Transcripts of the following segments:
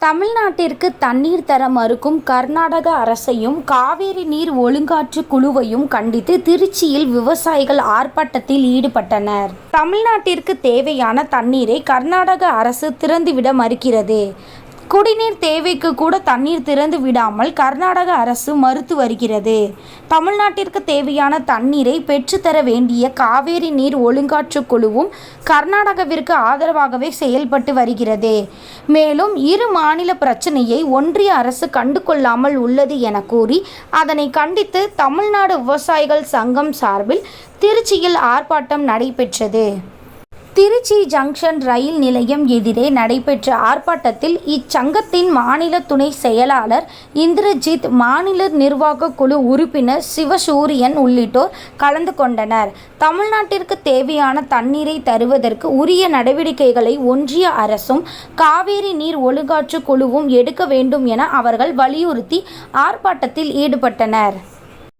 தமிழ்நாட்டிற்கு தண்ணீர் தர மறுக்கும் கர்நாடக அரசையும் காவிரி நீர் ஒழுங்காற்று குழுவையும் கண்டித்து திருச்சியில் விவசாயிகள் ஆர்ப்பாட்டத்தில் ஈடுபட்டனர். தமிழ்நாட்டிற்கு தேவையான தண்ணீரை கர்நாடக அரசு திறந்துவிட மறுக்கிறது. குடிநீர் தேவைக்கு கூட தண்ணீர் திறந்து விடாமல் கர்நாடக அரசு மறுத்து வருகிறது. தமிழ்நாட்டிற்கு தேவையான தண்ணீரை பெற்றுத்தர வேண்டிய காவிரி நீர் ஒழுங்காற்று குழுவும் கர்நாடகாவிற்கு ஆதரவாகவே செயல்பட்டு வருகிறது. மேலும் இரு மாநில பிரச்சனையை ஒன்றிய அரசு கண்டுகொள்ளாமல் உள்ளது என கூறி அதனை கண்டித்து தமிழ்நாடு விவசாயிகள் சங்கம் சார்பில் திருச்சியில் ஆர்ப்பாட்டம் நடைபெற்றது. திருச்சி ஜங்ஷன் ரயில் நிலையம் எதிரே நடைபெற்ற ஆர்ப்பாட்டத்தில் இச்சங்கத்தின் மாநில துணை செயலாளர் இந்திரஜித், மாநில நிர்வாக குழு உறுப்பினர் சிவசூரியன் உள்ளிட்டோர் கலந்து கொண்டனர். தமிழ்நாட்டிற்கு தேவையான தண்ணீரை தருவதற்கு உரிய நடவடிக்கைகளை ஒன்றிய அரசும் காவிரி நீர் ஒழுங்காற்று குழுவும் எடுக்க வேண்டும் என அவர்கள் வலியுறுத்தி ஆர்ப்பாட்டத்தில் ஈடுபட்டனர்.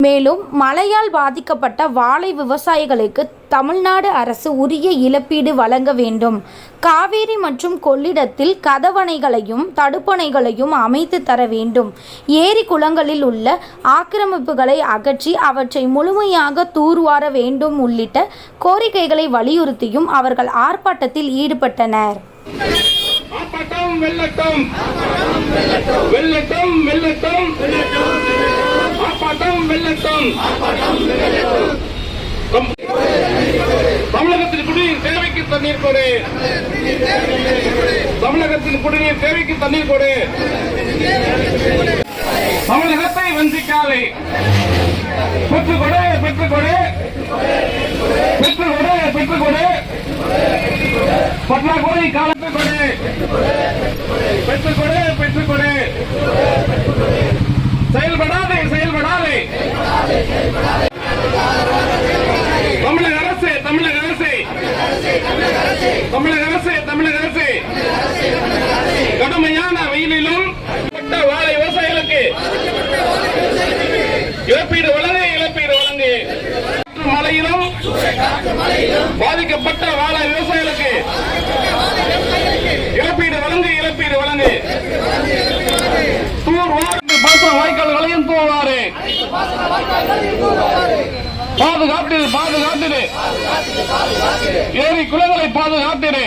மேலும் மழையால் பாதிக்கப்பட்ட வாழை விவசாயிகளுக்கு தமிழ்நாடு அரசு உரிய இழப்பீடு வழங்க வேண்டும். காவிரி மற்றும் கொள்ளிடத்தில் கதவணைகளையும் தடுப்பணைகளையும் அமைத்து தர வேண்டும். ஏரி குளங்களில் உள்ள ஆக்கிரமிப்புகளை அகற்றி அவற்றை முழுமையாக தூர்வார வேண்டும் உள்ளிட்ட கோரிக்கைகளை வலியுறுத்தியும் அவர்கள் ஆர்ப்பாட்டத்தில் ஈடுபட்டனர். தமிழகத்தின் குடிநீர் தேவைக்கு தண்ணீர் கொடு. தமிழகத்தின் குடிநீர் தேவைக்கு தண்ணீர் கொடு. தமிழகத்தை வஞ்சிக்காதே. பெற்றுக்கொடு, பெற்றுக்கொடு, பெற்றுக்கொடு, பெற்றுக்கொடு. பற்றாக்குறை காலத்தை கொடு. பெற்றுக்கொடு, பெற்றுக்கொடு. செயல்படாதே, செயல்படாதே. தமிழக அரசு, தமிழக அரசு, தமிழக அரசு, தமிழக அரசு கடுமையான வெயிலிலும் வாழை விவசாயிகளுக்கு இழப்பீடு வழங்கு, இழப்பீடு வழங்கு. மழையிலும் பாதிக்கப்பட்ட வாழை விவசாயிகளுக்கு இழப்பீடு வழங்கு, இழப்பீடு வழங்கு. பாசன வாய்க்கால்களையும் தூவாறு. பாதுகாத்திரு, பாதுகாத்திரு. ஏரி குளங்களை பாதுகாத்திரு.